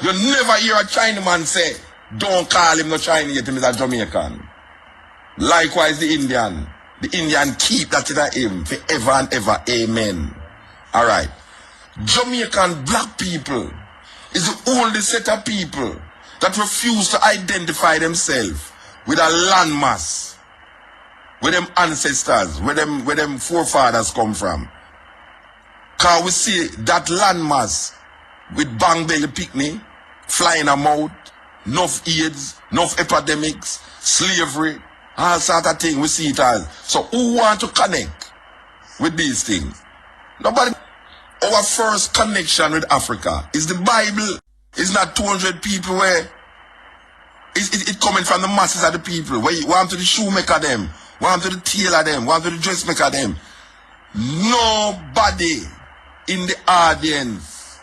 You never hear a Chinaman say, don't call him no Chinese, him is a Jamaican. Likewise the Indian. The Indian keep that in him forever and ever. Amen. Alright. Jamaican black people is the only set of people that refuse to identify themselves with a landmass, where them ancestors, where them forefathers come from. Cause we see that landmass with bang belly picnic, flying a mouth, enough AIDS, enough epidemics, slavery, all sort of things, we see it as. So who want to connect with these things? Nobody. Our first connection with Africa is the Bible. It's not 200 people where it coming from the masses of the people. Where you want to the shoemaker them, want to the tailor them, want to the dressmaker them. Nobody in the audience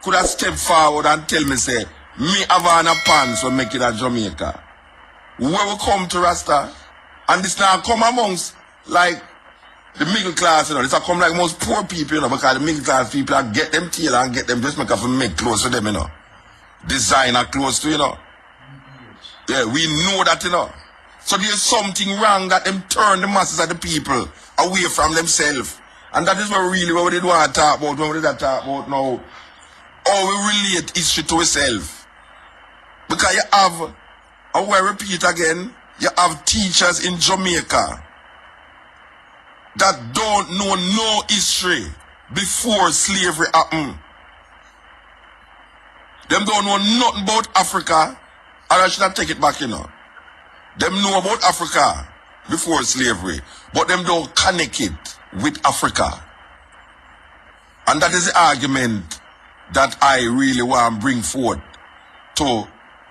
could have stepped forward and tell me, say, me have on a pants will make it a Jamaica. Where we come to Rasta, and this now come amongst, like, the middle class, you know, this will come like most poor people, you know, because the middle class people get them tailor and get them dressmaker for make clothes for them, you know. Designer clothes too, you know. Yeah, we know that, you know. So there's something wrong that them turn the masses of the people away from themselves. And that is what really what we did want to talk about, when we did talk about now. How we relate history to ourselves. Because you have, I will repeat again, you have teachers in Jamaica that don't know no history before slavery happened. Them don't know nothing about Africa, or I should not take it back, you know. Them know about Africa before slavery, but them don't connect it with Africa. And that is the argument that I really want to bring forth to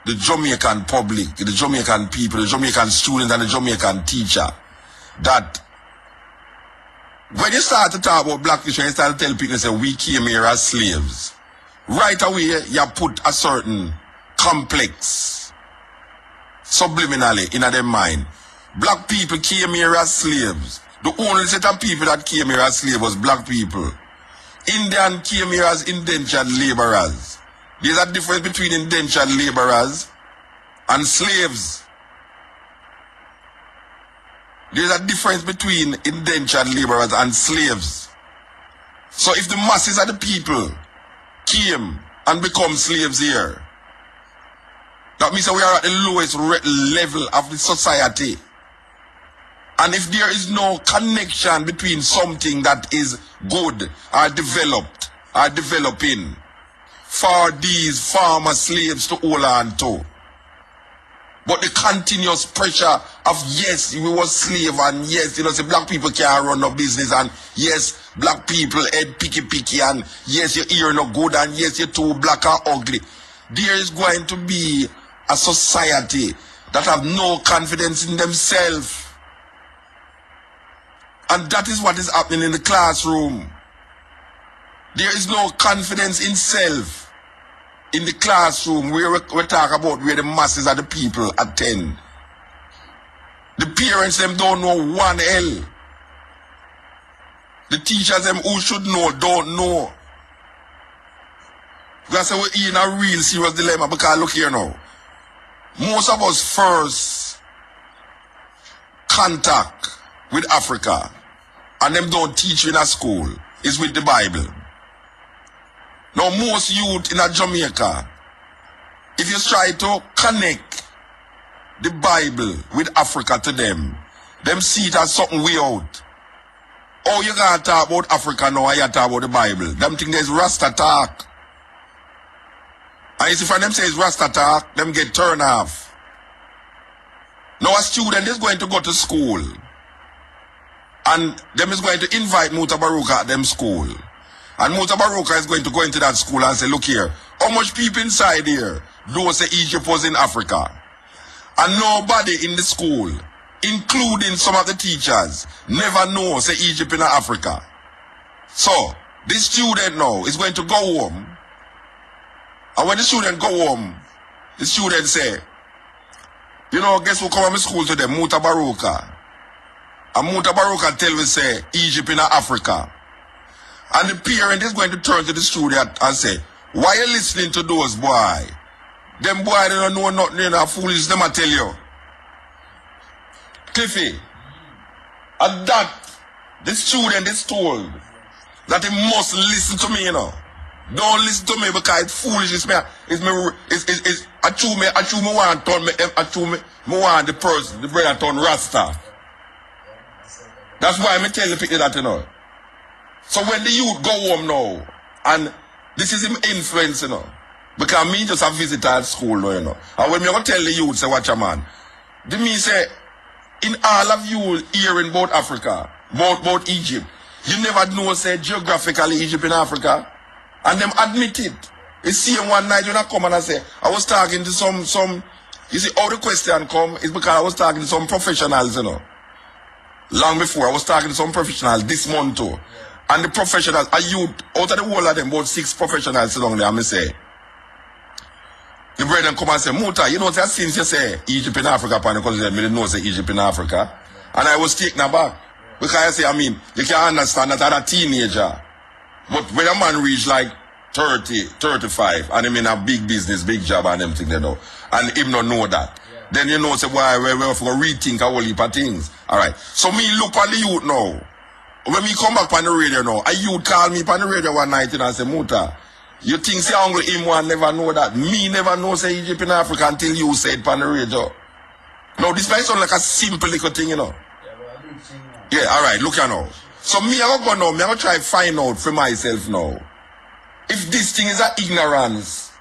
the Jamaican public, the Jamaican people, the Jamaican students and the Jamaican teacher, that when you start to talk about black history, you start to tell people, say, we came here as slaves. Right away, you put a certain complex subliminally in their mind. Black people came here as slaves. The only set of people that came here as slaves was black people. Indian came here as indentured laborers. There's a difference between indentured laborers and slaves. There's a difference between indentured laborers and slaves. So if the masses of the people came and become slaves here, that means that we are at the lowest level of the society. And if there is no connection between something that is good or developed or developing for these former slaves to hold on to, but the continuous pressure of, yes, we were slave, and yes, you know, say black people can't run no business, and yes, black people head picky, and yes, your ear no good, and yes, you're too black and ugly. There is going to be a society that have no confidence in themselves. And that is what is happening in the classroom. There is no confidence in self in the classroom where we talk about where the masses of the people attend. The parents them don't know one hell. The teachers them who should know don't know. That's why we're in a real serious dilemma, because look here now. Most of us first contact with Africa, and them don't teach in a school, is with the Bible. Now most youth in a Jamaica, if you try to connect the Bible with Africa to them see it as something way out. Oh, you gotta talk about Africa now, you talk about the Bible. Them think there's Rasta talk. And if them say it's Rasta talk, them get turned off. Now a student is going to go to school, and them is going to invite Mutabaruka at them school. And Mutabaruka is going to go into that school and say, look here, how much people inside here know say Egypt was in Africa? And nobody in the school, including some of the teachers, never know say Egypt in Africa. So, this student now is going to go home. And when the student go home, the student say, you know, guess who come to school today? Mutabaruka. And Mutabaruka tell me say Egypt in Africa. And the parent is going to turn to the student and say, Why you listening to those boy? Them boy, they don't know nothing, you know, foolish, them I tell you. Cliffy, at that, the student is told that he must listen to me, you know. Don't listen to me because it's foolish. It's me I choose me want turn me want the person, the brother turn Rasta. That's why I tell the people that, you know. So when the youth go home now, and this is him influence, you know. Because me just a visitor at school now, you know. And when me go tell the youth, say, watch a man. The me say, in all of you hearing about Africa, about Egypt, you never know, say, geographically Egypt in Africa. And them admit it. You see one night when I come and I say, I was talking to some, you see, how the question come is because I was talking to some professionals, you know. Long before, I was talking to some professionals this month too. And the professionals, a youth, out of the whole of them, about 6 professionals along there, and me say, the brethren come and say, Muta, you know, since you say Egypt in Africa, because they didn't know say Egypt in Africa. And I was taken aback. Because I say, I mean, you can understand that I'm a teenager. But when a man reach like 30, 35, and him in a big business, big job and everything they know, and him not know that, then you know, say, why we have to rethink a whole heap of things. Alright. So me look on the youth now. When me come back on the radio now, a youth call me on the radio one night and say, Muta, you think say uncle him one never know that? Me never know say Egypt in Africa until you say it on the radio. Now this might sound like a simple little thing, you know. Yeah, alright, look here now. So me I go now, me I go try find out for myself now. If this thing is a ignorance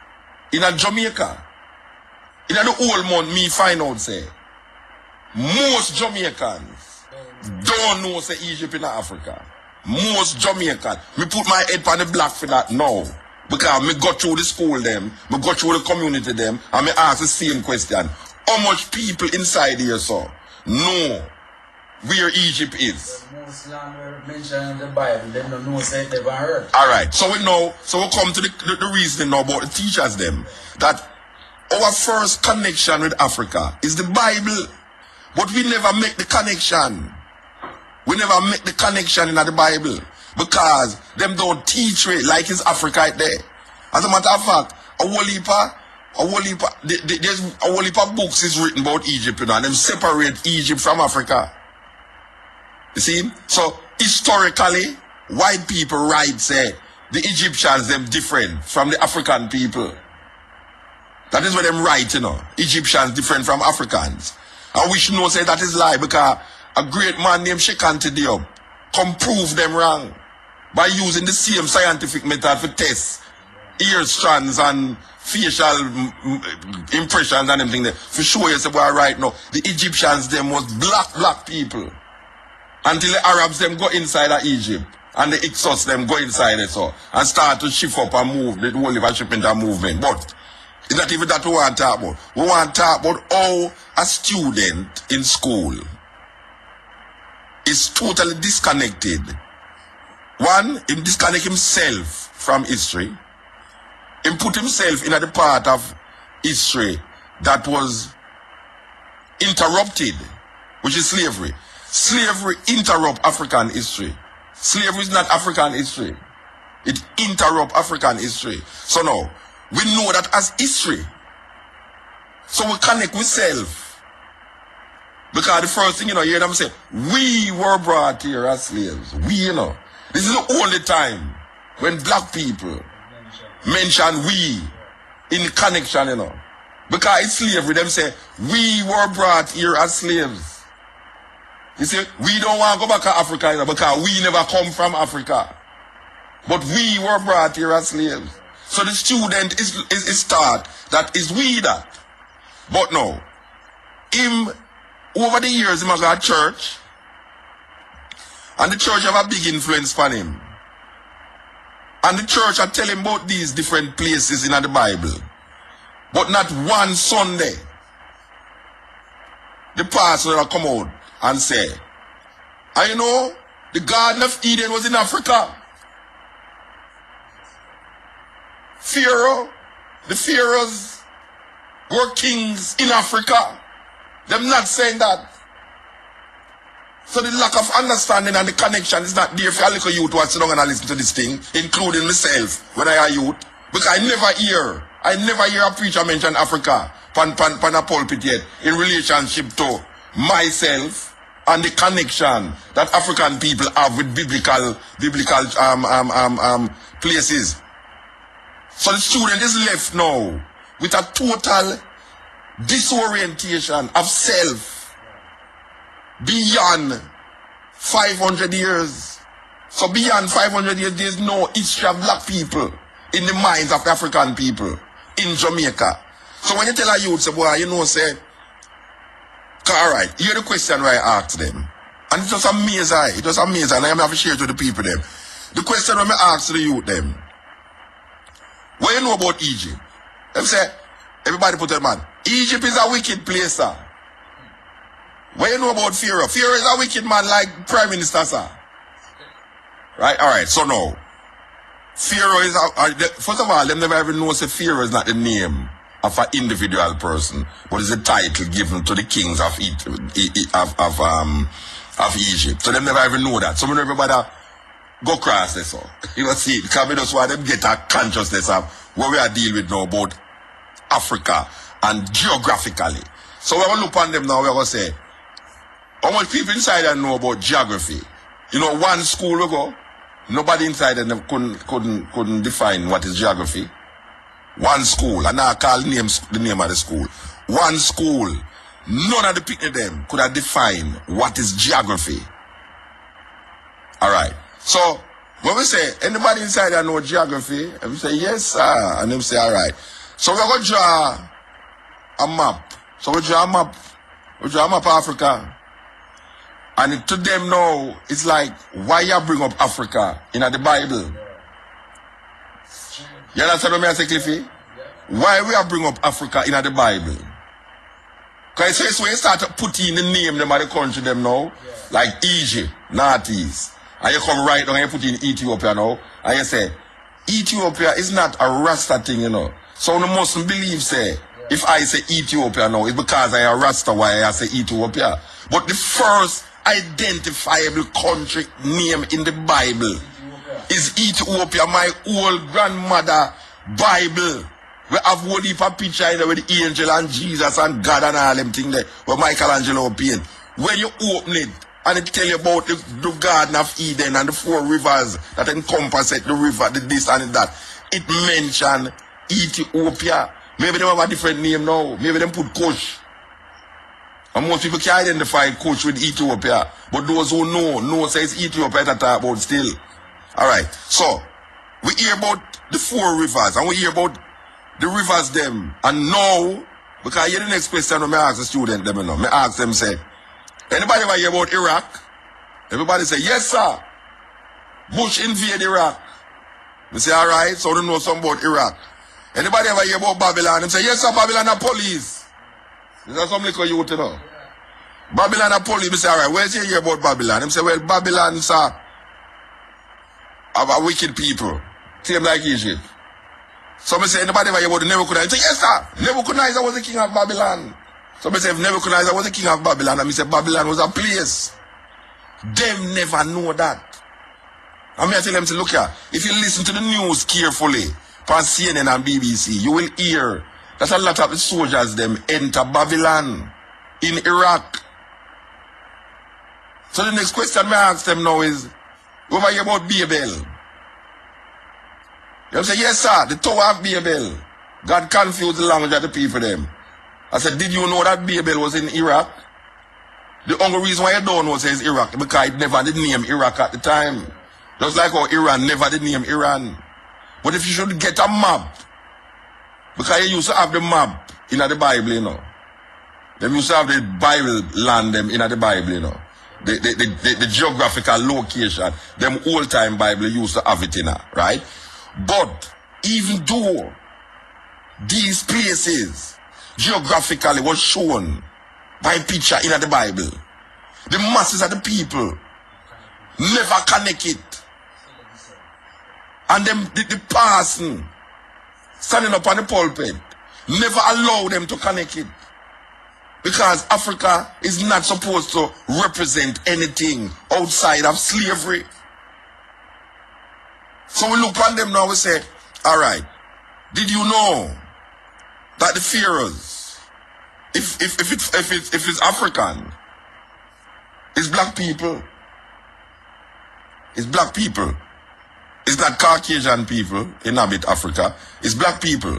in a Jamaica, in the whole month me find out say most Jamaicans don't know say Egypt in Africa. Most Jamaicans. Me put my head on the block for that now. Because me go through the school them, me go through the community them, and me ask the same question. How much people inside here so know where Egypt is? Most land mentioned in the Bible, they don't know say they never heard. Alright, so we know, so we come to the reasoning now about the teachers them, that our first connection with Africa is the Bible. But we never make the connection. We never make the connection in the Bible. Because them don't teach it like it's Africa right there. As a matter of fact, there's a whole heap of books is written about Egypt, you know, and them separate Egypt from Africa. You see? So historically, white people write say the Egyptians them different from the African people. That is what them write, you know. Egyptians different from Africans. And we should know say that is lie because a great man named Shekantidium come prove them wrong by using the same scientific method for tests, ear strands and facial impressions and everything there. For sure you say, well, right now, the Egyptians them was black people. Until the Arabs them go inside of Egypt. And the Hyksos them go inside it so. And start to shift up and move, the whole of shipment and movement. But it's not even that we want to talk about. We want to talk about how a student in school is totally disconnected. One, he disconnect himself from history. He put himself in the part of history that was interrupted, which is slavery. Slavery interrupt African history. Slavery is not African history. It interrupt African history. So now, we know that as history. So we connect with self. Because the first thing, you know, you hear them say, we were brought here as slaves. We, you know. This is the only time when black people mention we in connection, you know. Because it's slavery, them say, we were brought here as slaves. You see, we don't want to go back to Africa, you know, because we never come from Africa. But we were brought here as slaves. So the student is taught that is we that. But no, him, over the years, he got church. And the church have a big influence on him. And the church are telling about these different places in the Bible. But not one Sunday, the pastor will come out and say, I know the Garden of Eden was in Africa. The pharaohs were kings in Africa. Them not saying that. So the lack of understanding and the connection is not there for a little youth who are sit down and listen to this thing, including myself when I are youth. Because I never hear a preacher mention Africa pan a pulpit yet in relationship to myself and the connection that African people have with biblical places. So the student is left now with a total disorientation of self beyond 500 years. So beyond 500 years, there's no history of black people in the minds of African people in Jamaica. So when you tell a youth, say, boy, you know, say, alright, hear the question where I asked them. And it was amazing. It was amazing. And I have to share it with the people them. The question when I asked the youth them, what you know about Egypt? Them say, everybody put them on. Egypt is a wicked place, sir. What you know about Pharaoh? Pharaoh is a wicked man like Prime Minister, sir. Right? Alright, so now, Pharaoh is, first of all, them never even know that Pharaoh is not the name of an individual person, but it's a title given to the kings of Egypt. So them never even know that. So when everybody go cross this, so you will see, because we just want them get a consciousness of what we are dealing with now about Africa and geographically. So we're going to look on them now, we're going to say, how much people inside there know about geography? You know, one school we go, nobody inside them couldn't define what is geography. One school, and now I call the name of the school. One school, none of the people them could have defined what is geography. Alright. So when we say anybody inside there know geography, and we say yes sir, and them say alright. So we're gonna draw a map. So we draw a map. We draw a map of Africa. And to them now, it's like, why you bring up Africa in the Bible? You understand what I say, Cliffy? Why we are bring up Africa in the Bible? Because it's when you start to put in the name them of the country them now, like Egypt, Northeast, and you come right down and you put in Ethiopia now, and you say, Ethiopia is not a Rasta thing, you know. So you mustn't believe, say, if I say Ethiopia now, it's because I am Rasta why I say Ethiopia. But the first identifiable country name in the Bible is Ethiopia. My old grandmother Bible. We have whole heap of picture in there with the angel and Jesus and God and all them things there where Michelangelo paint. When you open it and it tell you about the Garden of Eden and the 4 rivers that encompass it, the river, the this and that, it mention Ethiopia. Maybe they have a different name now. Maybe they put Kush. And most people can identify Kush with Ethiopia. But those who know say it's Ethiopia that talk about still. Alright, so we hear about the 4 rivers and we hear about the rivers them. And now, because hear the next question when I ask the student them, you know, I ask them, say, anybody ever hear about Iraq? Everybody say, yes sir. Bush invade Iraq. We say, alright, so they know something about Iraq. Anybody ever hear about Babylon? They say, yes sir, Babylon are police. Is that something like you to know? Babylon are police. We say, alright, where's you hear about Babylon? They say, well, Babylon, sir, have a wicked people. Same like Egypt. So I say, anybody ever hear about the Nebuchadnezzar? Say, yes sir, Nebuchadnezzar was the king of Babylon. So I say, if Nebuchadnezzar was the king of Babylon, and I say, Babylon was a place. Them never know that. And I tell them, say, look here, if you listen to the news carefully, on CNN and BBC, you will hear that a lot of the soldiers them enter Babylon in Iraq. So the next question I ask them now is, what hear about Babel? You say, yes sir, the Tower of Babel. God confused the language of the people them. I said, did you know that Babel was in Iraq? The only reason why you don't know says Iraq, because it never did name Iraq at the time. Just like how Iran never did name Iran. But if you should get a map, because you used to have the map in the Bible, you know. Them used to have the Bible land them in the Bible, you know. The geographical location, them old time Bible used to have it in her, right? But even though these places geographically was shown by picture in the Bible, the masses of the people never connect it. And them the person standing up on the pulpit never allow them to connect it. Because Africa is not supposed to represent anything outside of slavery. So we look on them now, we say, alright, Did you know that the pharaohs, if it's African, it's black people. It's black people. It's not Caucasian people inhabit Africa. It's black people.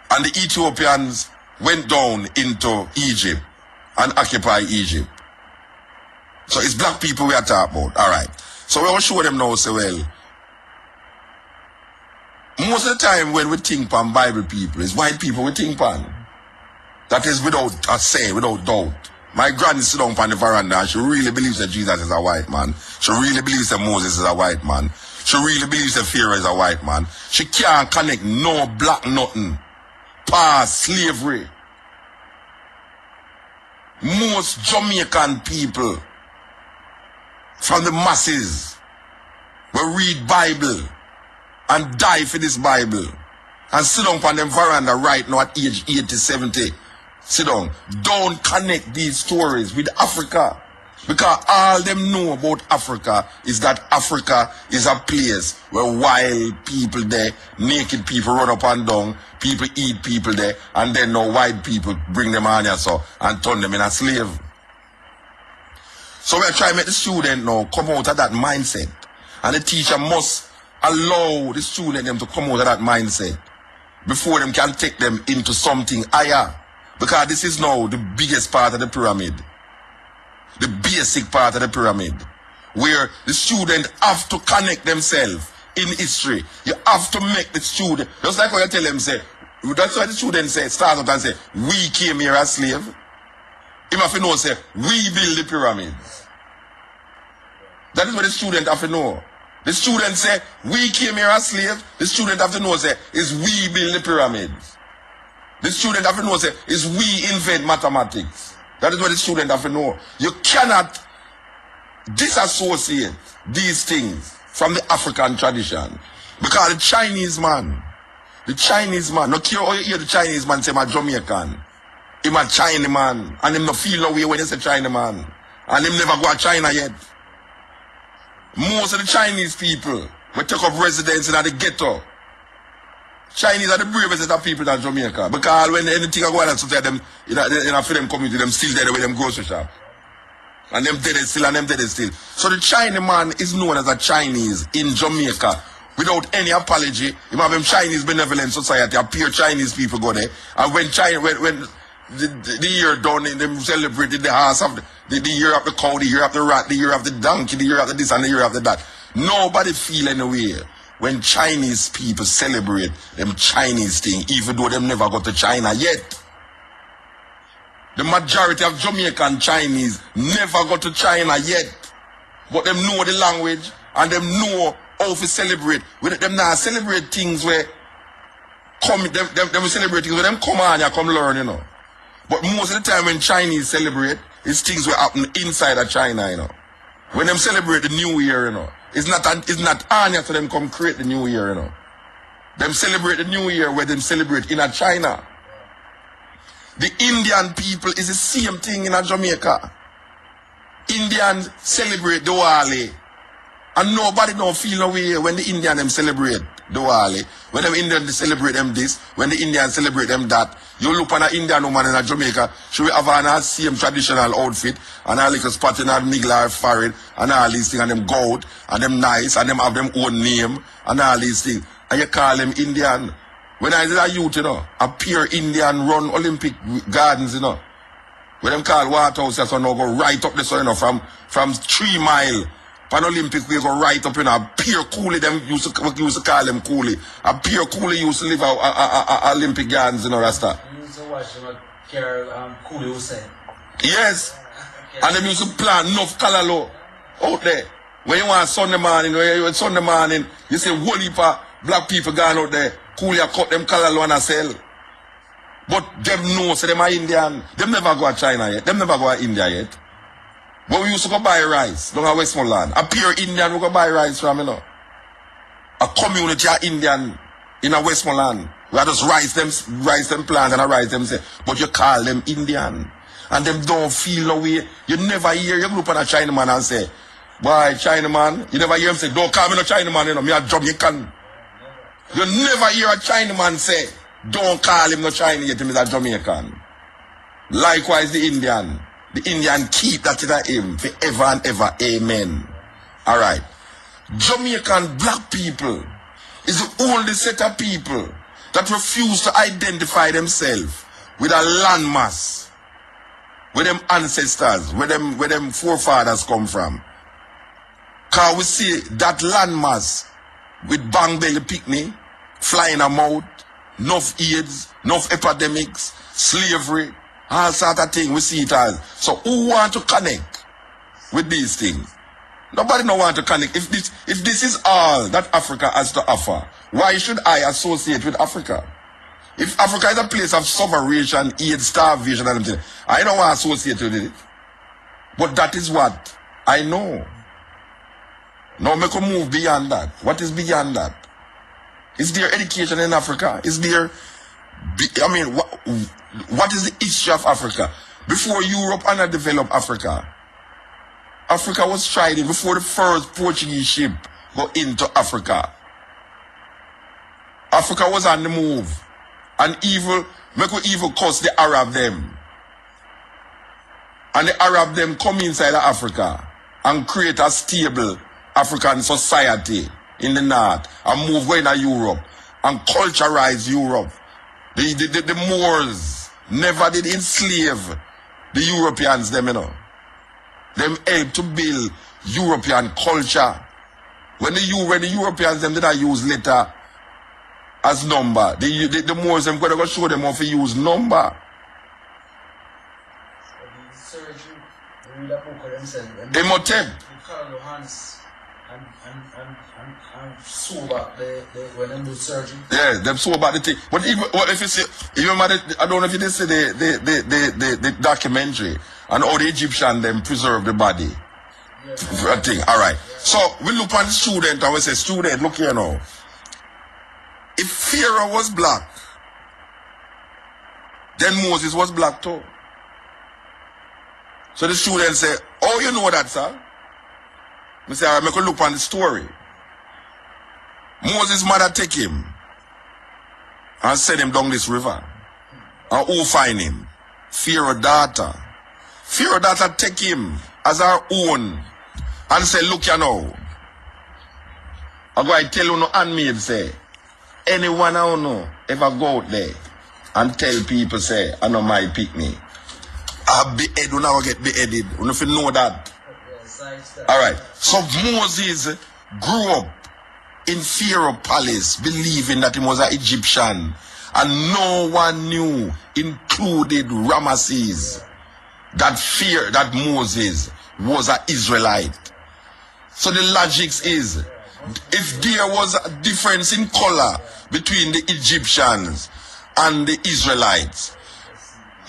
And the Ethiopians went down into Egypt and occupied Egypt. So it's black people we are talking about. Alright. So we will show them now, say, well, most of the time when we think on Bible people, it's white people we think on. That is without a say, without doubt. My granny sit down on the veranda and she really believes that Jesus is a white man. She really believes that Moses is a white man. She really believes that Pharaoh is a white man. She can't connect no black nothing past slavery. Most Jamaican people from the masses will read Bible and die for this Bible and sit down on them veranda right now at age 80, 70. Sit down. Don't connect these stories with Africa. Because all them know about Africa is that Africa is a place where wild people there, naked people run up and down, people eat people there, and then no white people bring them on here so and turn them in a slave. So we're trying to make the student now come out of that mindset. And the teacher must allow the student them to come out of that mindset before them can take them into something higher. Because this is now the biggest part of the pyramid. The basic part of the pyramid. Where the student have to connect themselves in history. You have to make the student, just like what you tell them, say, that's why the student say, start up and say, we came here as slave. Him have to know, say, we build the pyramids. That is what the student have to know. The student say, we came here as slave. The student have to know, say, is we build the pyramids. The student have to know, say, is we invent mathematics. That is what the student have to know. You cannot disassociate these things from the African tradition. Because the Chinese man, no care how you hear the Chinese man say, I'm a Jamaican. He's a Chinese man. And him no feel no way when he say Chinese man. And him never go to China yet. Most of the Chinese people will take up residence in the ghetto. Chinese are the bravest set of people in Jamaica. Because when anything go on, so them in a film community, them still there with them grocery shop. And them dead still, and them dead still. So the Chinese man is known as a Chinese in Jamaica without any apology. You have them Chinese Benevolent Society, appear Chinese people go there. And when the year done, them celebrated the house of the year of the cow, the year of the rat, the year of the donkey, the year of the this and the year of the that. Nobody feel any way when Chinese people celebrate them Chinese thing, even though them never go to China yet. The majority of Jamaican Chinese never go to China yet. But them know the language and them know how to celebrate. Them now celebrate things where them celebrate things where them come on and come learn, you know. But most of the time when Chinese celebrate, it's things that happen inside of China, you know. When them celebrate the New Year, you know, it's not Anya to them come create the New Year, you know. Them celebrate the New Year where them celebrate in a China. The Indian people is the same thing in a Jamaica. Indians celebrate Diwali. And nobody don't feel no way when the Indian them celebrate Diwali. When them Indians celebrate them this, when the Indians celebrate them that. You look on an Indian woman in a Jamaica, she will have on same traditional outfit, and a little spot in her middle or forehead, and all these things, and them gold, and them nice, and them have them own name, and all these things. And you call them Indian. When I was a youth, you know, a pure Indian run Olympic Gardens, you know. When them call Waterhouse, so now go right up the sun, you know, from 3 mile. Pan Olympic, we go right up, you know, a pure coolie, them used to call them coolie. A pure coolie used to live at Olympic Gardens, you know, Rasta. You used to watch them coolie Hussein. Yes. And them used to plant enough calalo out there. When you want Sunday morning, you see whole heap of black people going out there. Coolie cut them calalo and a sell. But them know, so them are Indian. Them never go to China yet. Them never go to India yet. But we used to go buy rice down at Westmoreland. A pure Indian we go buy rice from, you know. A community of Indian in a Westmoreland. We just rice them plant and rice them say. But you call them Indian. And them don't feel no way. You never hear you group on a Chinaman and say, boy, Chinaman. You never hear him say, don't call me no Chinaman, you know. Me a Jamaican. You never hear a Chinaman say, don't call him no Chinese, yet him is a Jamaican. Likewise the Indian. The Indian keep that in him forever and ever. Amen. Alright. Jamaican black people is the only set of people that refuse to identify themselves with a landmass, where them ancestors, where them forefathers come from. Cause we see that landmass with bang belly picnic, flying a mouth, enough AIDS, enough epidemics, slavery, all sort of things, we see it as. So who want to connect with these things? Nobody no want to connect. If this is all that Africa has to offer, why should I associate with Africa? If Africa is a place of starvation, AIDS, starvation, and everything, I don't want to associate with it. But that is what I know. Now make a move beyond that. What is beyond that? Is there education in Africa? Is there, what is the history of Africa? Before Europe underdeveloped Africa, Africa was striding before the first Portuguese ship go into Africa. Africa was on the move. And make we evil curse the Arab them. And the Arab them come inside of Africa and create a stable African society in the north and move going to Europe and culturize Europe. The Moors never did enslave the Europeans them, you know. Them help to build European culture. When the Europeans them did not use letter as number, the Moors them going to show them how to use number. Imhotep. And sew back when them do surgery. Yeah, them sew back the thing. But even if you see, I don't know if you did see the documentary and how the Egyptian them preserve the body. Yeah. Thing. All right. Yeah. So we look at the student and we say, student, look here now. If Pharaoh was black, then Moses was black too. So the student say, oh, you know that, sir? I say, all right, make a look on the story. Moses' mother take him and send him down this river. And who find him? Pharaoh's daughter. Pharaoh's daughter take him as her own and say, look you now. I go and tell you no handmaid say, anyone I don't know ever go out there and tell people say, I know my picnic. I'll be beheaded when I get beheaded. You know if you know that. Alright. So Moses grew up in Pharaoh's palace, believing that he was an Egyptian. And no one knew, included Ramesses, that Moses was an Israelite. So the logic is, if there was a difference in color between the Egyptians and the Israelites,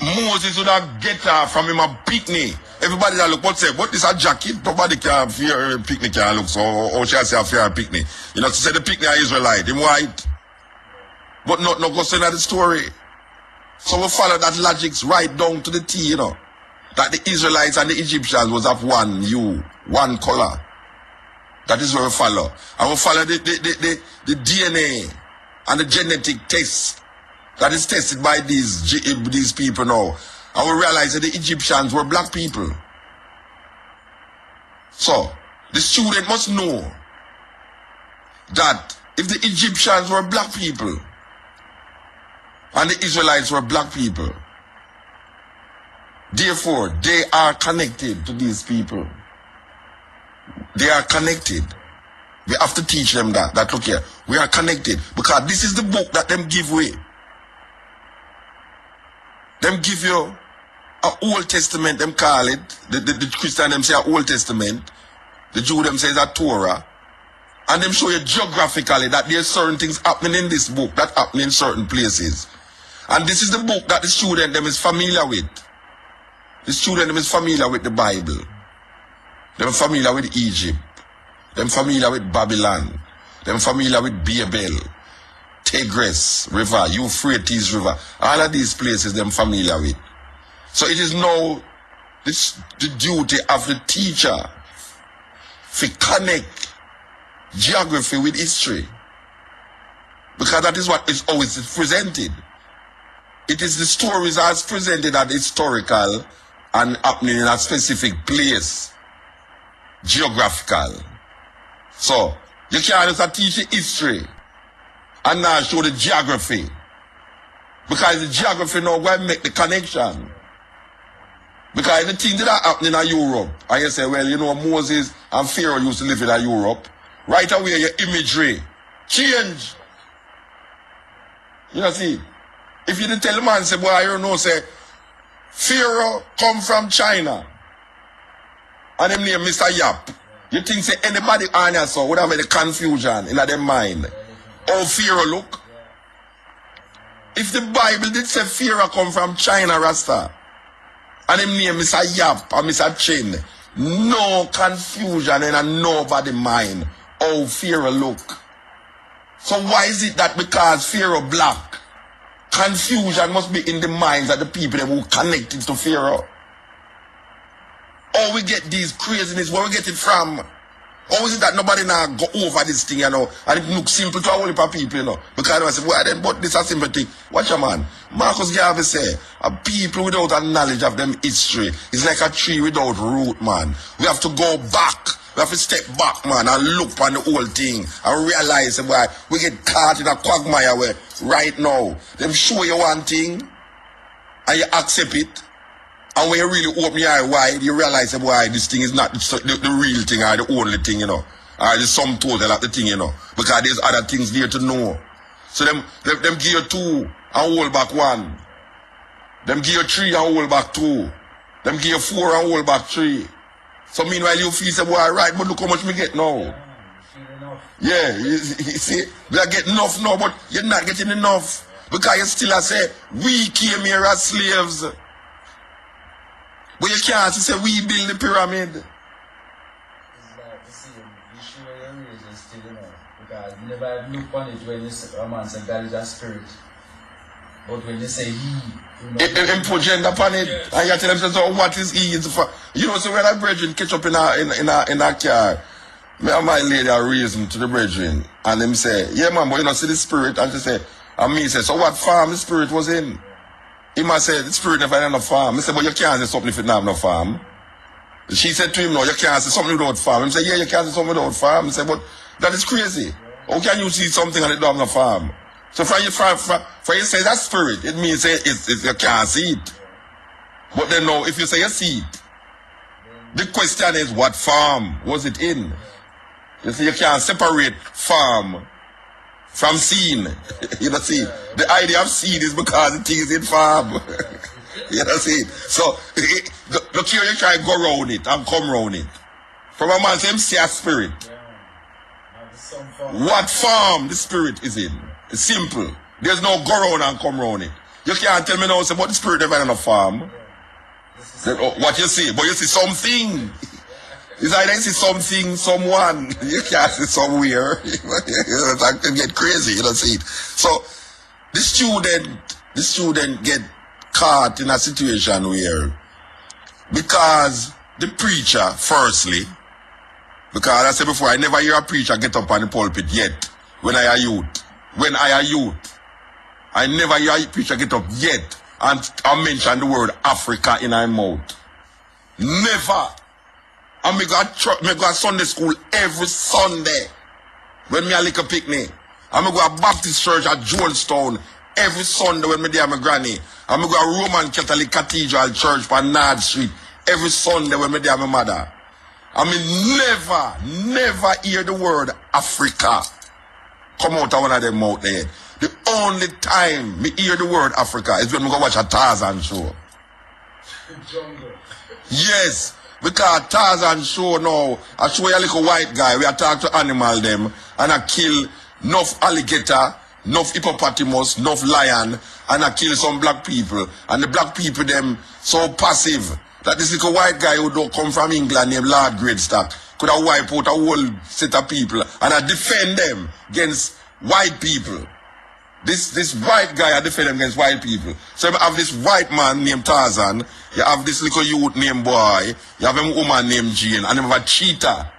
Moses would have get her from him a picnic. Everybody that look, what say, what is a jacket? Nobody can fear a picnic can look so, or shall I say a fear a picnic? You know, to say the picnic are Israelite, him white. But not go say that the story. So we follow that logic right down to the T, you know. That the Israelites and the Egyptians was of one hue, one color. That is what we follow. And we follow the DNA and the genetic test that is tested by these people now. And we realize that the Egyptians were black people. So, the student must know that if the Egyptians were black people and the Israelites were black people, therefore they are connected to these people. They are connected. We have to teach them that look here, we are connected because this is the book that them give away. Them give you a Old Testament, them call it. The Christian them say a Old Testament. The Jew them say it's a Torah. And them show you geographically that there's certain things happening in this book that happen in certain places. And this is the book that the student them is familiar with. The student them is familiar with the Bible. Them familiar with Egypt. Them familiar with Babylon. Them familiar with Babel, Tigris River, Euphrates River. All of these places them familiar with. So it is now the duty of the teacher to connect geography with history. Because that is what is always presented. It is the stories as presented as historical and happening in a specific place, geographical. So, you can't just teach the history and now show the geography. Because the geography now going to make the connection. Because the things that are happening in Europe, and you say, well, you know, Moses and Pharaoh used to live in Europe. Right away, your imagery change. You know, see, if you didn't tell the man, say, boy, you know, say, Pharaoh come from China, and him name Mr. Yap. You think, say, anybody answer would have any confusion in their mind? How Pharaoh look? If the Bible did say Pharaoh come from China, Rasta, and him name Mr. Yap or Mr. Chin, no confusion in nobody mind how Pharaoh look. So why is it that because Pharaoh black, confusion must be in the minds of the people who connected to Pharaoh? Or we get these craziness, where we get it from? Or is it that nobody now go over this thing, you know, and it looks simple to a whole heap of people, you know? Because I say, well, then, but this is a simple thing. Watch your man. Marcus Garvey say, a people without a knowledge of them history is like a tree without root, man. We have to go back. We have to step back, man, and look on the whole thing and realize, boy, we get caught in a quagmire where right now, them show you one thing and you accept it. And when you really open your eye wide, you realize, boy, this thing is not the real thing or the only thing, you know. Or the sum total of the thing, you know. Because there's other things there to know. So them give you 2 and hold back 1. Them give you 3 and hold back 2. Them give you 4 and hold back 3. So meanwhile you feel, say, boy, right, but look how much we get now. Yeah, you see, we are getting enough now, but you're not getting enough. Because you still say, we came here as slaves. But you can't say we build the pyramid. It's like the same issue where your religion still, you know, because you never look on it when you say, a man say God is a spirit. But when you say he, you know, and put gender upon it, and you tell them, so what is he? You know, so when I brethren catch up in a car, me and my lady are reason to the brethren, and them say, yeah man, but you know, see the spirit, and she say, and me say, so what farm the spirit was in? He must say, the spirit never had no farm. He said, but you can't say something if it not have no farm. She said to him, no, you can't say something without farm. He said, yeah, you can't say something without farm. He said, but that is crazy. How can you see something and it don't have no farm? So for you say that spirit, it means say you can't see it. But then no, if you say you see it, the question is, what farm was it in? You see, you can't separate farm from seed. You know, see, the idea of seed is because the thing is in farm. You know, see. So, look here, you try to go around it and come around it. From a man, say, see a spirit. What farm the spirit is in? It's simple. There's no go around and come around it. You can't tell me now, say, but the spirit never in a farm. What you see? But you see something. It's either you see something, someone, you can't see somewhere. That can get crazy, you know, see it. So the student get caught in a situation where, because the preacher, firstly, because I said before, I never hear a preacher get up on the pulpit yet, when I a youth. I never hear a preacher get up yet and mention the word Africa in my mouth. Never. And me go Sunday school every Sunday when me a little picnic. And me go a Baptist church at Jonestown every Sunday when me there my granny. And me go a Roman Catholic Cathedral church on Nard Street every Sunday when me there my mother. And me never hear the word Africa come out of one of them mouth there. The only time me hear the word Africa is when me go watch a Tarzan show. jungle. Yes. Because Tarzan show now, I show you a little white guy, we attack to animal them, and I kill enough alligator, enough hippopotamus, enough lion, and I kill some black people. And the black people them so passive, that this little white guy who don't come from England named Lord Greatstock could have wiped out a whole set of people, and I defend them against white people. This white guy I defend him against white people. So you have this white man named Tarzan, you have this little youth named Boy, you have a woman named Jane, and you have a cheetah.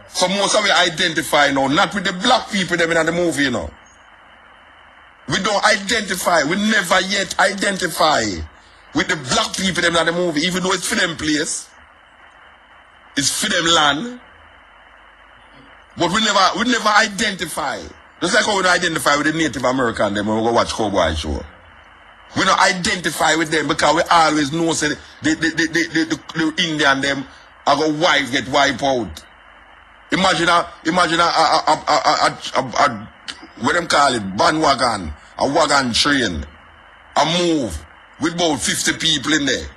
So most of we identify now, not with the black people them in the movie, you know. We don't identify. We never yet identify with the black people them in the movie, even though it's for them place. It's for them land. But we never identify. Just like how we don't identify with the Native American them when we go watch Cowboy Show. We don't identify with them because we always know say the Indian them are going wife get wiped out. Imagine what them call it, bandwagon, a wagon train, a move with about 50 people in there.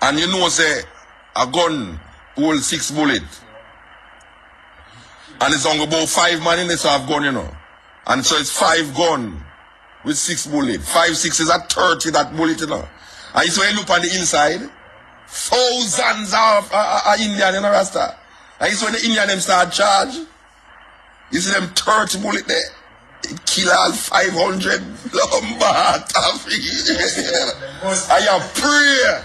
And you know say a gun hold 6 bullets. And it's only about 5 man in there so have gun, you know. And so it's 5 gun with 6 bullets. 5, 6 is a 30 that bullet, you know. And so you look on the inside, thousands of Indian in a Rasta. And so when the Indian them start charge, you see them 30 bullet there. It kill all 500 Lombard. I have prayer.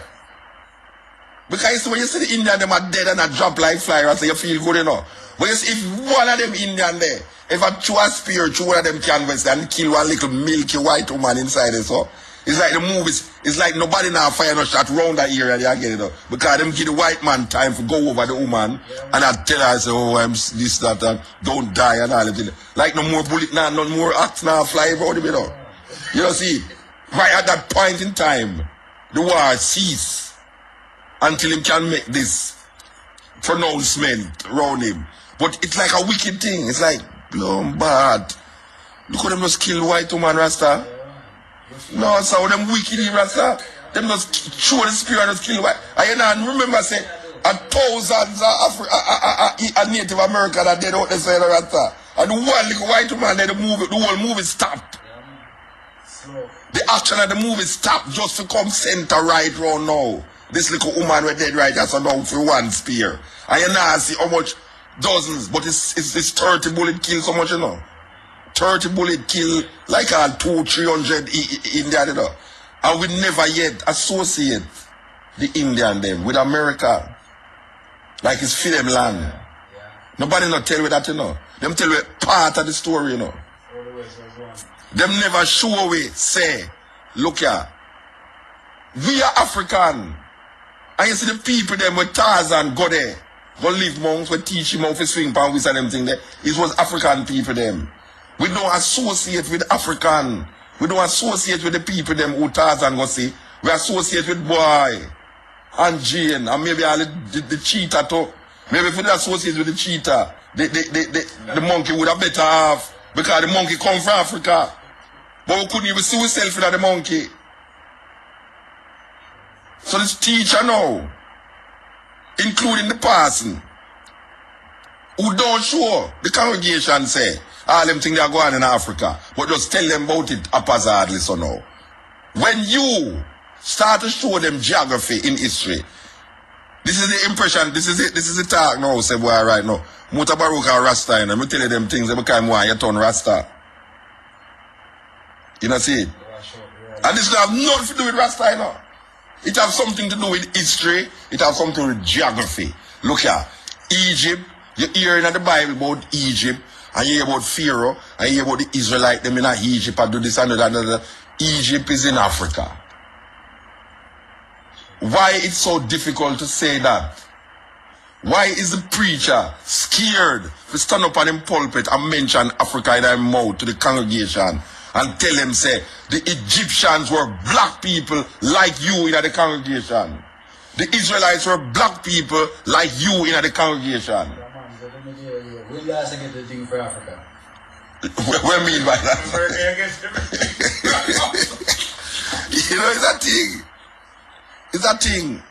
Because when you see the Indian them are dead and a drop like fly, so you feel good, you know. But you see, if one of them Indian there, if I throw a spear through one of them canvas and kill one little milky white woman inside it, so it's like the movies, it's like nobody now fire no shot round that area, they get it up. Because them give the white man time to go over the woman and I tell her, I say, oh, I'm this, that, and don't die and all that. Like no more bullet now, no more axe now fly around the middle. You know, see, right at that point in time, the war cease until him can make this pronouncement around him. But it's like a wicked thing. It's like, bad. Look how them just kill white woman, Rasta. No, so them wicked Rasta. Them just show the spirit just kill white. And remember say, thousands of Native American that dead out the side of Rasta. And the one little white woman there, the whole movie stopped. The action of the movie stopped just to come center right round now. This little woman was dead right just now for 1 spear. And you now see how much dozens, but it's 30 bullet kill so much, you know. 30 bullet kill like 200-300 Indian, you know. And we never yet associate the Indian them with America. Like it's for them land. Yeah. Nobody not tell you that, you know. Them tell you part of the story, you know. Them never show we say, look here, we are African. And you see the people them with Tarzan go there. Go live monks, we teach him how to swing pan with them thing there. It was African people them. We don't associate with African. We don't associate with the people them who Tarzan go see. We associate with boy and Jane and maybe all the cheetah too. Maybe if we associate with the cheetah, the monkey would have better have because the monkey come from Africa. But we couldn't even see ourselves in the monkey. So this teacher now, including the person who don't show the congregation say all them things they are going on in Africa, but just tell them about it haphazardly so now. When you start to show them geography in history, this is the impression, this is the talk now, say boy right now. Mutabaruka Rasta, and I'm tell you them things every time why you turn Rasta. You know see it? And this have nothing to do with Rasta, you know. It has something to do with history. It has something to do with geography. Look here. Egypt. You hear in the Bible about Egypt. And you hear about Pharaoh. And you hear about the Israelites. Them in Egypt and do this and that. Egypt is in Africa. Why it's so difficult to say that? Why is the preacher scared to stand up on him pulpit and mention Africa in his mouth to the congregation? And tell them, say, the Egyptians were black people like you in the congregation. The Israelites were black people like you in the congregation. When you guys get the thing for Africa? What mean by that? You know, it's a thing. It's a thing.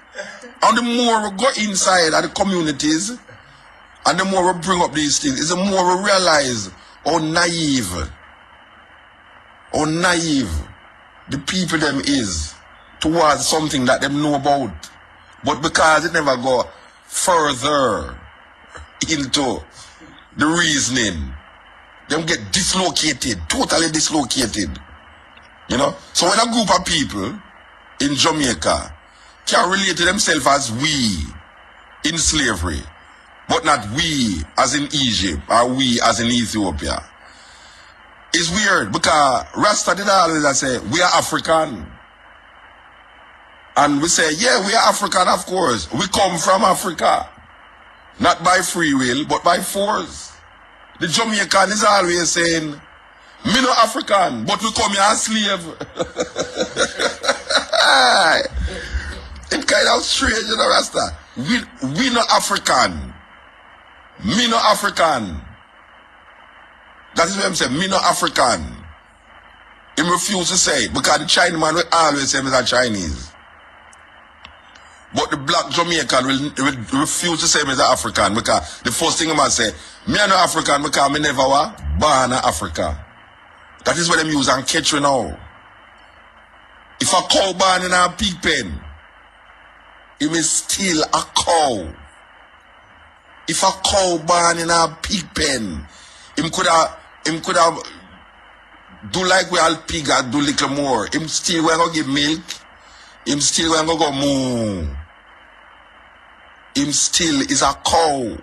And the more we go inside of the communities, and the more we bring up these things, it's the more we realize how naive the people them is towards something that them know about. But because it never go further into the reasoning, them get dislocated, totally dislocated. You know? So when a group of people in Jamaica can relate to themselves as we in slavery, but not we as in Egypt or we as in Ethiopia, It's weird because Rasta did always say, we are African. And we say, yeah, we are African, of course. We come from Africa. Not by free will, but by force. The Jamaican is always saying, me no African, but we come here as slave. It's kind of strange, you know, Rasta. We no African. Me no African. That is what I'm saying. Me no African. He refused to say it because the Chinaman will always say him as a Chinese. But the black Jamaican will refuse to say him as an African because the first thing he must say, me are no African because me never was born in Africa. That is what them use and catch you now. If a cow born in a pig pen, he is still a cow. If a cow born in a pig pen, him could have do like we all pig and do little more. Him still when go give milk. Him still when go moo. Him still is a cow.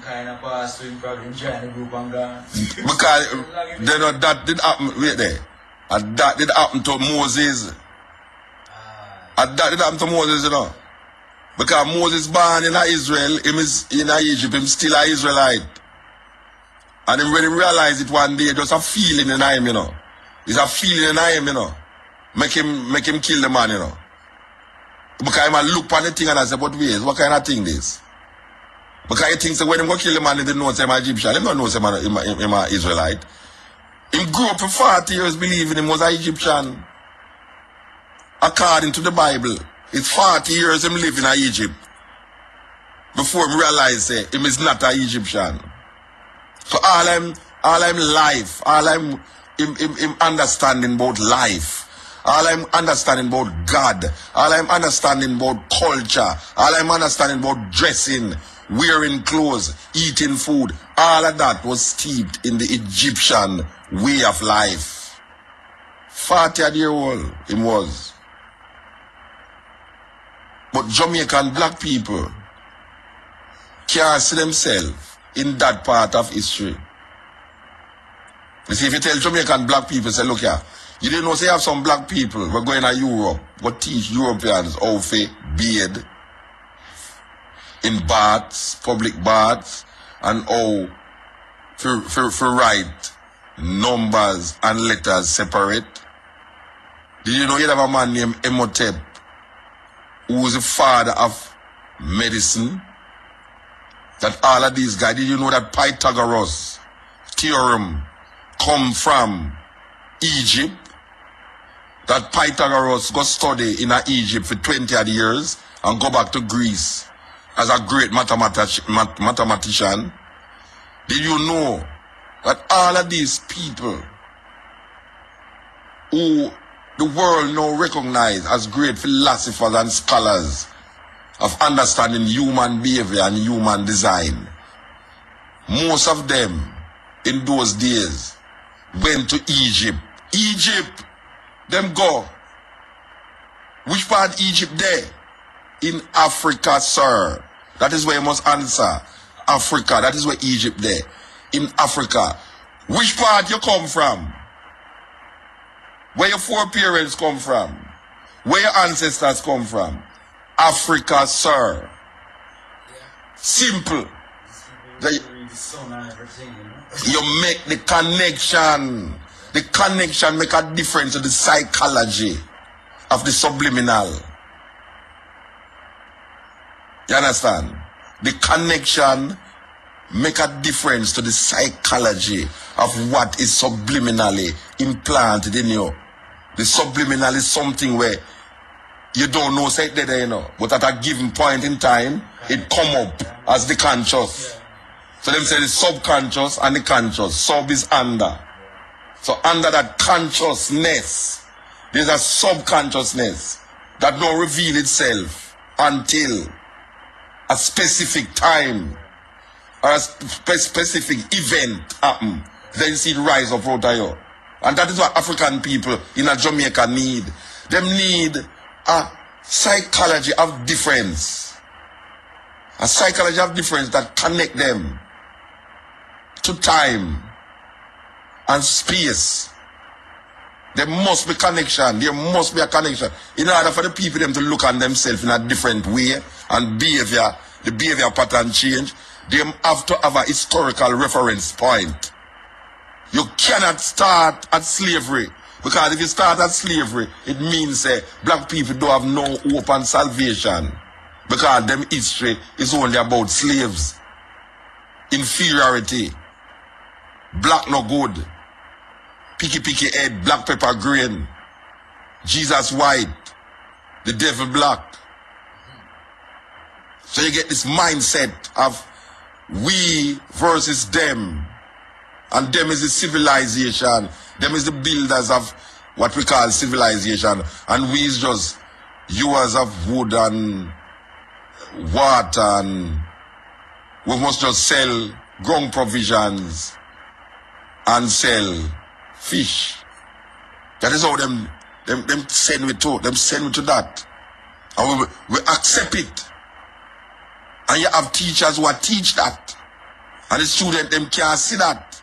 Because they know that did happen. Wait there. And that did happen to Moses. And that did happen to Moses, you know. Because Moses born in Israel, him is in Egypt, him still an Israelite. And him when he realized it one day, just a feeling in him, you know. It's a feeling in him, you know. Make him kill the man, you know. Because he might look on the thing and I say, but wait, what kind of thing this? Because he thinks that when he go kill the man, he didn't know him Egyptian. He don't know him an Israelite. He grew up for 40 years believing him was an Egyptian. According to the Bible, it's 40 years him living in Egypt before he realized him is not an Egyptian. So all I'm life, all I'm understanding about life, all I'm understanding about God, all I'm understanding about culture, all I'm understanding about dressing, wearing clothes, eating food, all of that was steeped in the Egyptian way of life. 40-year-old him was. But Jamaican black people can't see themselves in that part of history. You see, if you tell Jamaican black people, say, look here, you didn't know, say, you have some black people, we're going to Europe, go teach Europeans how to bathe in baths, public baths, and how to write numbers and letters separate. Did you know you have a man named Emotep, who was the father of medicine? That all of these guys, did you know that Pythagoras theorem come from Egypt? That Pythagoras got study in Egypt for 20 odd years and go back to Greece as a great mathematician. Did you know that all of these people who the world now recognize as great philosophers and scholars of understanding human behavior and human design, most of them in those days went to Egypt. Egypt, them go. Which part Egypt there? In Africa, sir. That is where you must answer. Africa, that is where Egypt there. In Africa. Which part you come from? Where your foreparents come from? Where your ancestors come from? Africa, sir. Simple. You make the connection. The connection make a difference to the psychology of the subliminal. You understand? The connection make a difference to the psychology of what is subliminally implanted in you. The subliminal is something where you don't know, say that, you know, but at a given point in time, it come up as the conscious. So them say the subconscious and the conscious. Sub is under. So under that consciousness, there's a subconsciousness that don't reveal itself until a specific time or a specific event happen. Then you see it rise up out of you. And that is what African people in a Jamaica need. Them need a psychology of difference. A psychology of difference that connect them to time, and space. There must be connection. There must be a connection. In order for the people them to look on themselves in a different way and behavior, the behavior pattern change, they have to have a historical reference point. You cannot start at slavery. Because if you start at slavery, it means black people don't have no hope and salvation. Because them history is only about slaves. Inferiority. Black no good. Picky head, black pepper green. Jesus white. The devil black. So you get this mindset of we versus them. And them is the civilization. Them is the builders of what we call civilization. And we is just users of wood and water, and we must just sell ground provisions and sell fish. That is how them send we to. Them send we to that. And we accept it. And you have teachers who teach that. And the student them can't see that.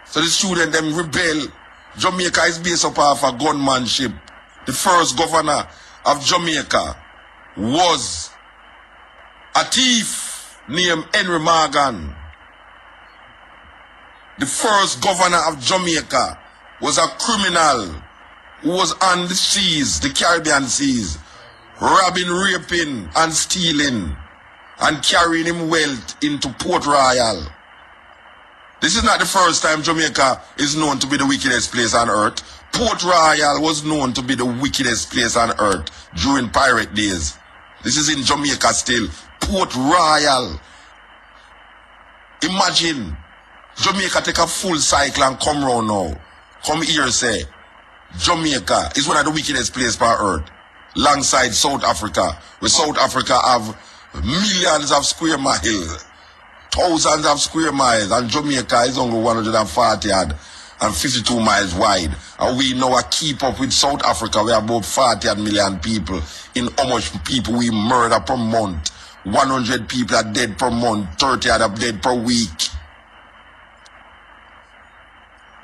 So the student them rebel. Jamaica is based upon a gunmanship. The first governor of Jamaica was a thief named Henry Morgan. The first governor of Jamaica was a criminal who was on the seas, the Caribbean seas, robbing, raping, and stealing, and carrying him wealth into Port Royal. This is not the first time Jamaica is known to be the wickedest place on earth. Port Royal was known to be the wickedest place on earth during pirate days. This is in Jamaica still. Port Royal. Imagine Jamaica take a full cycle and come round now. Come here, say Jamaica is one of the wickedest places on earth, alongside South Africa, where South Africa have millions of square miles, thousands of square miles, and Jamaica is only 140 and 52 miles wide. And we now keep up with South Africa. We have about 40 million people. In how much people we murder per month? 100 people are dead per month, 30 are dead per week.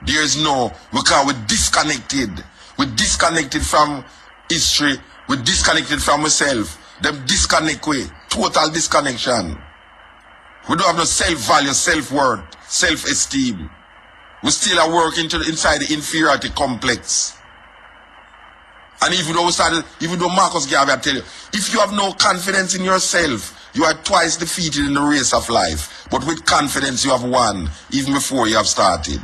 There is no, because we're disconnected. We're disconnected from history. We're disconnected from ourselves. Them disconnect with total disconnection. We don't have no self-value, self-worth, self-esteem. We still are working inside the inferiority complex. And even though Marcus Garvey tell you, if you have no confidence in yourself, you are twice defeated in the race of life. But with confidence you have won, even before you have started.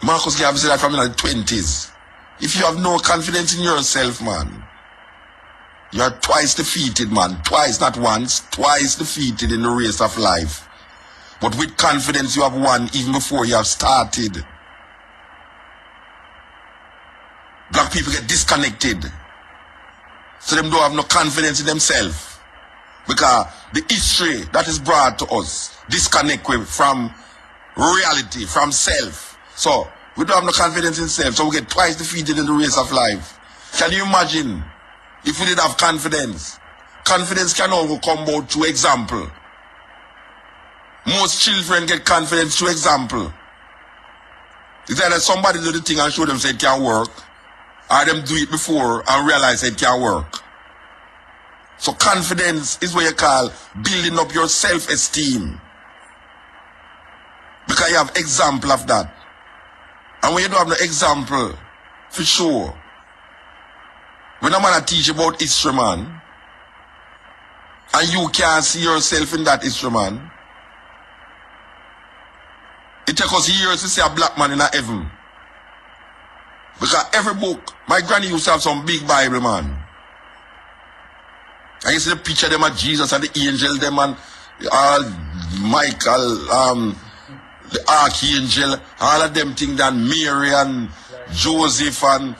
Marcus Garvey said that from in the 20s. If you have no confidence in yourself, man, you are twice defeated, man. Twice, not once. Twice defeated in the race of life. But with confidence you have won even before you have started. Black people get disconnected. So them don't have no confidence in themselves. Because the history that is brought to us disconnect from reality, from self. So we don't have no confidence in self. So we get twice defeated in the race of life. Can you imagine if we did have confidence? Confidence can only come about through example. Most children get confidence through example. It's either somebody do the thing and show them say it can work, or them do it before and realize it can work. So confidence is what you call building up your self-esteem. Because you have example of that. And when you don't have no example, for sure, when a man teach about history, man, and you can't see yourself in that history, man, it takes us years to see a black man in a heaven. Because every book, my granny used to have some big Bible, man. I used to see the picture of them of Jesus and the angel, them and Michael, the archangel, all of them things, and Mary and Joseph and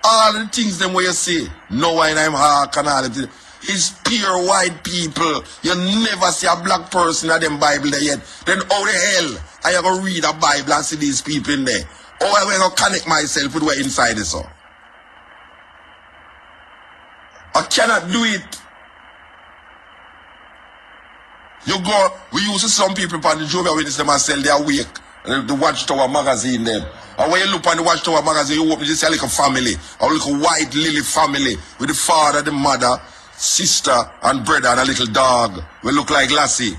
all the things them where you see Noah and Ark and all of it. It's pure white people. You never see a black person in them Bible there yet. Then how the hell I ever read a Bible and see these people in there? How I will connect myself with what's inside it, so? I cannot do it. You go, we used to see some people on the Jehovah's Witness them and sell their wake, the Watchtower magazine them. And when you look on the Watchtower magazine, you open, you see like a family, a little white lily family with the father, the mother, sister, and brother, and a little dog. We look like Lassie.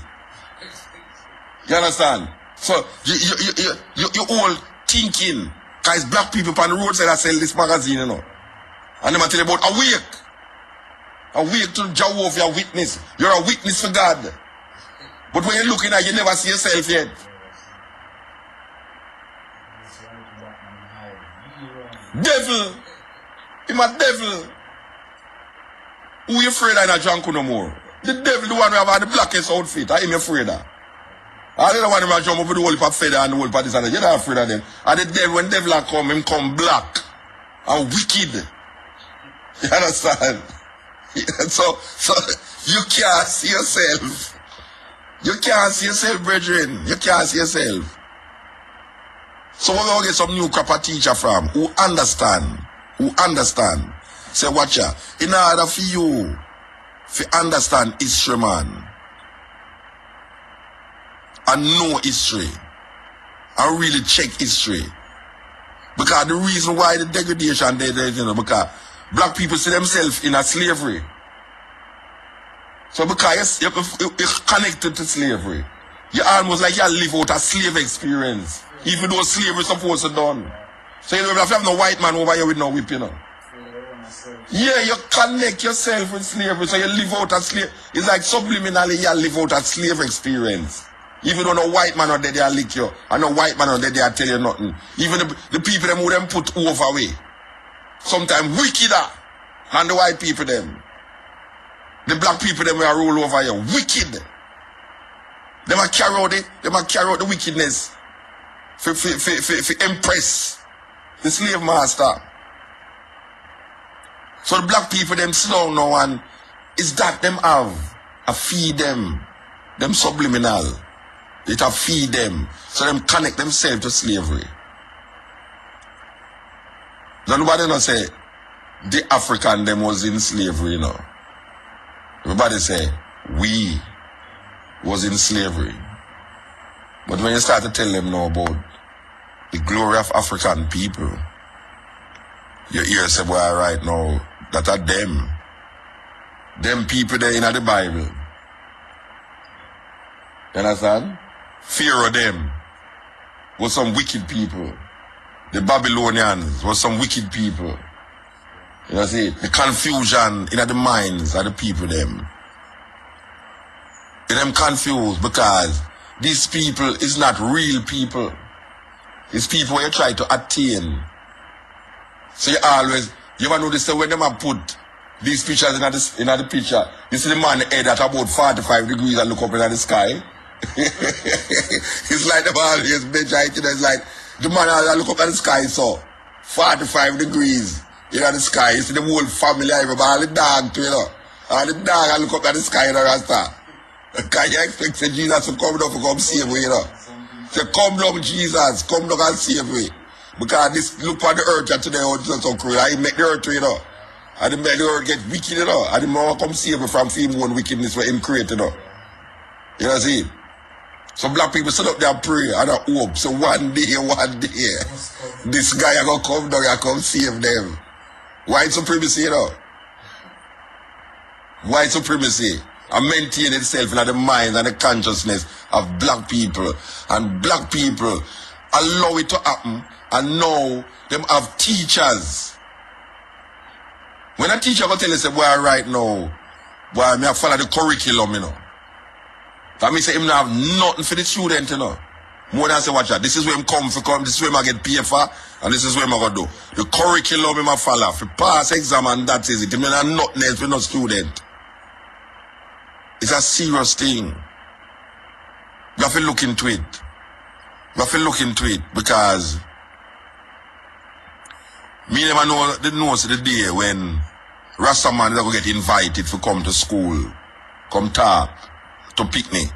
You understand? So you all thinking, guys, black people on the roadside that sell this magazine, you know. And they tell you about a wake to Jehovah's Witness. You're a witness for God. But when you're looking at it, you never see yourself yet. Devil. Him a devil. Who you afraid of in a Janko no more? The devil, the one who have the blackest outfit. I am afraid of. I don't want him to jump over the whole of feather and the whole of this and that. You're not afraid of them. And the devil, when the devil come, him come black and wicked. You understand? So you can't see yourself. You can't see yourself, brethren. You can't see yourself. So we're going to get some new crop of teacher from who understand. Say, watch ya. In order for you to understand history, man, and know history, and really check history. Because the reason why the degradation there, you know, because black people see themselves in a slavery. So because you're connected to slavery, you almost like you live out a slave experience, even though slavery is supposed to be done. So you don't have no white man over here with no whip, you know. Yeah, you connect yourself with slavery, so you live out a slave. It's like subliminally you live out a slave experience. Even though no white man out there they lick you, and no white man out there they tell you nothing. Even the people them who them put over way, sometimes wickeder than the white people them. The black people them will roll over you, wicked. They might carry out the wickedness for impress the slave master. So the black people them sit down now and is that them have a feed them subliminal. It a feed them. So them connect themselves to slavery. Nobody not say the African them was in slavery, you know. Everybody say we was in slavery. But when you start to tell them now about the glory of African people, your ears say, well, right now, that are them. Them people there in the Bible. You understand? Fear of them was some wicked people. The Babylonians was some wicked people. You know, see, the confusion in the minds of the people them. Get them confused because these people is not real people. It's people where you try to attain. So you ever notice that when them have put these pictures in the picture, you see the man head at about 45 degrees and look up in the sky. It's like the man is measure it, it's like the man look up at the sky, so 45 degrees in the sky. You see the whole family, everybody, the dog too, you know. And the dog look up at the sky in the rasta. Can you expect Jesus to come down to come save me, you know? Say, come down, Jesus, come down and save me. Because this look on the earth today, so cruel. I make the earth, you know. And the earth get wicked, you know. And the man come save me from him one wickedness where him create, you know. You know what I see? So black people sit up there and pray and I hope. So one day, this guy gonna come down and come save them. White supremacy, you know. White supremacy. And maintain itself in the mind and the consciousness of black people. And black people allow it to happen. And now them have teachers. When a teacher will tell you, say, boy, right now, boy, I have follow the curriculum, you know. That means him not have nothing for the student, you know. More than say, watch that. This is where him come for come, this is where I get paid for, and this is where I'm gonna do. The curriculum him a follow. For pass exam and that is it. Him not nothing else for no student. It's a serious thing. You have to look into it. You have to look into it because me never know the day when Rasta man is going to get invited to come to school, come talk, to picnic.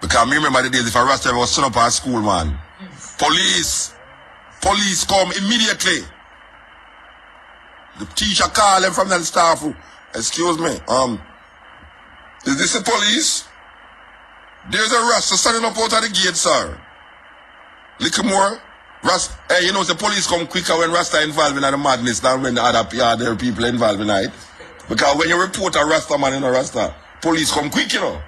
Because me remember the days if a Rasta was son up at school, man. Police come immediately. The teacher call them from the staff room. Excuse me, is this the police? There's a Rasta standing up out of the gate, sir. Little more. Hey, you know, the police come quicker when Rasta involved in the madness than when the other people involved in it. Because when you report a Rasta man in a Rasta, police come quick, you know.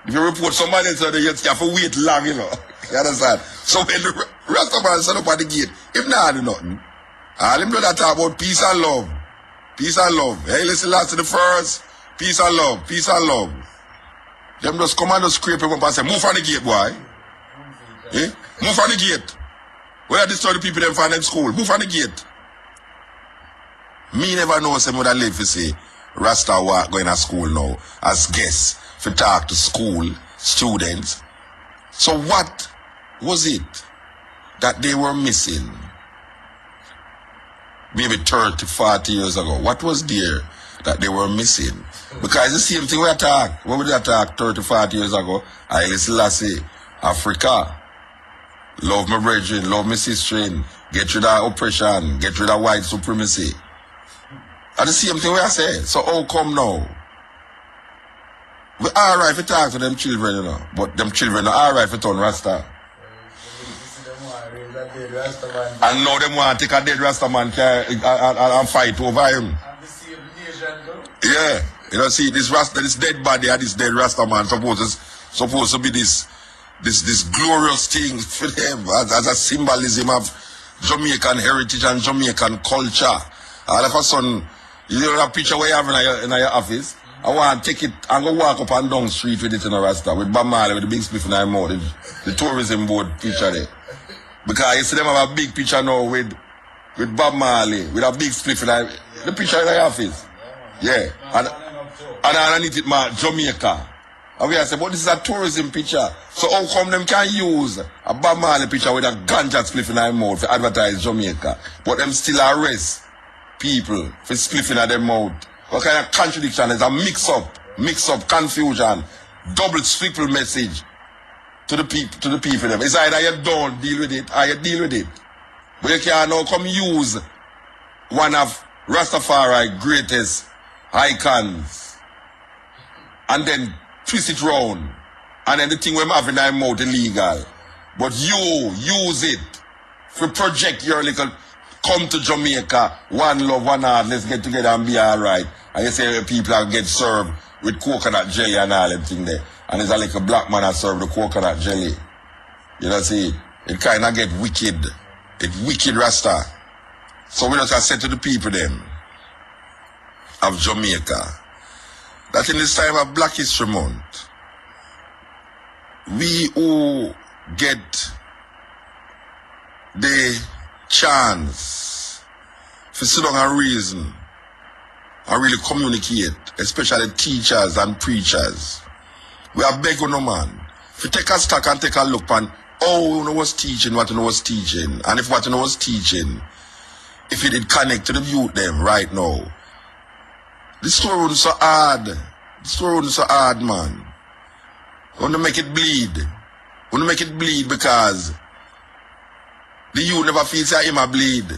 If you report somebody else, you have to wait long, you know. You understand? So when the Rasta man stand up at the gate, if not do nothing, all him do that talk about peace and love. Peace and love. Hey, listen, last to the first. Peace and love. Peace and love. Them just come and just scrape him up and say, move from the gate, boy. Eh? Move from the gate. Where destroy the people them find in school? Move from the gate. Me never know some other live to say Rasta walk going to school now as guests to talk to school students. So what was it that they were missing? Maybe 30, 40 years ago. What was there that they were missing? Because it's the same thing we attack. What would they attack 30, 40 years ago? Haile Selassie, Africa. Love my brethren, love my sister, get rid of oppression, get rid of white supremacy. That's the same thing we say. So how come now? We alright to talk to them children, you know, but them children are alright to turn Rasta. And now them want to take a dead Rasta man and fight over him. Yeah. You know, see, this Rasta, this dead body and this dead Rasta man supposed to be this glorious thing for them as a symbolism of Jamaican heritage and Jamaican culture. All of a sudden, you know that picture where you have in your office? I want to take it and go walk up and down the street with it in a Rasta, with Bob Marley, with the big spliff in their mouth, the tourism board picture there. Because you see them have a big picture now with Bob Marley, with a big spliff in the picture in their office. Yeah. And underneath it, Jamaica. And we say, but this is a tourism picture. So how come them can use a Bob Marley picture with a ganja spliff in their mouth to advertise Jamaica? But them still arrest people for spliffing at their mouth. What kind of contradiction is a mix-up, confusion, double triple message to the people them. It's either you don't deal with it or you deal with it. But you can't now come use one of Rastafari greatest icons and then twist it round. And then the thing we have in our mouth illegal. But you use it to project your little come to Jamaica, one love, one heart, let's get together and be alright. And you say people are get served with coconut jelly and all them thing there. And there's a little black man that serve the coconut jelly. You know, see, it kind of get wicked. It wicked Rasta. So we just say to the people them of Jamaica that in this time of Black History Month, we who get the chance to sit down and reason and really communicate, especially teachers and preachers. We are begging no man to take a stock and take a look on how you know was teaching, what you know was teaching, and if what you know was teaching, if it did connect to the youth them right now. The story wasn't so hard. The story wasn't so hard, man. I want to make it bleed. I want to make it bleed because the youth never feels like him a bleed.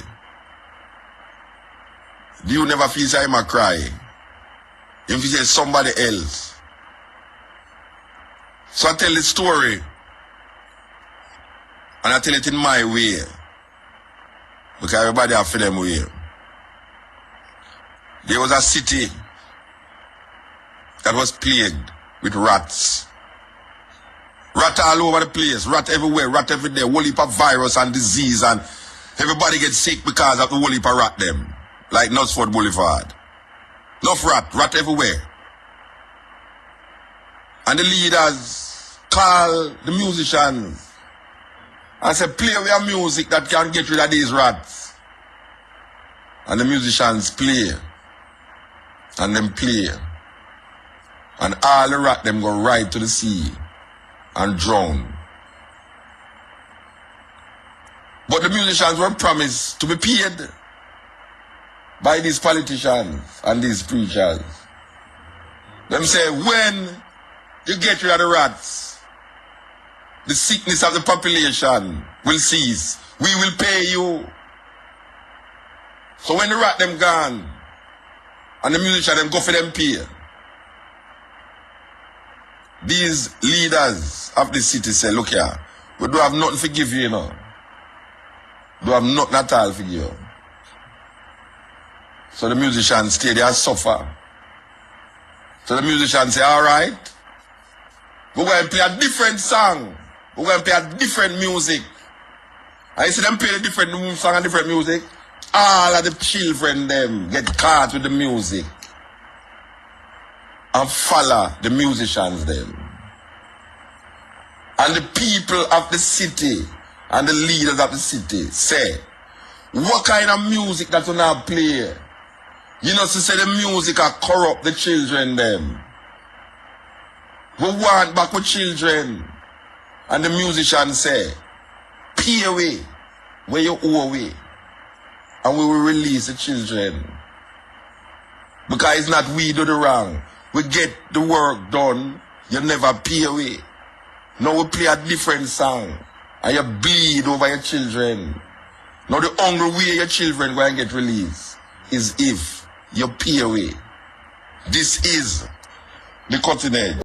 The youth never feels like him a cry. Him feels like somebody else. So I tell the story. And I tell it in my way. Because everybody have for them way. There was a city that was plagued with rats. Rat all over the place, rat everywhere, rat every day, whole heap of virus and disease, and everybody gets sick because of the whole heap of rat them. Like Knutsford Boulevard. Enough rat everywhere. And the leaders call the musicians and say, play your music that can get rid of these rats. And the musicians play. And them play. And all the rat them go right to the sea and drown. But the musicians were promised to be paid by these politicians and these preachers. Them say, when you get rid of the rats, the sickness of the population will cease. We will pay you. So when the rat them gone, and the musician them go for them pay, these leaders of the city say, look here, we don't have nothing to give you, you know. Don't have nothing at all for you. So the musicians stay there and suffer. So the musicians say, all right, we're going to play a different song. We're going to play a different music. And you see them play the different song and different music. All of the children them get caught with the music and follow the musicians them. And the people of the city and the leaders of the city say, what kind of music that you now play? You know, to say the music are corrupt the children them. We want back with children. And the musicians say, pay away where you owe away. And we will release the children. Because it's not we do the wrong. We get the work done, you never pay away. Now we play a different song. And you bleed over your children. Now the only way your children will get released is if you pay away. This is the cutting edge.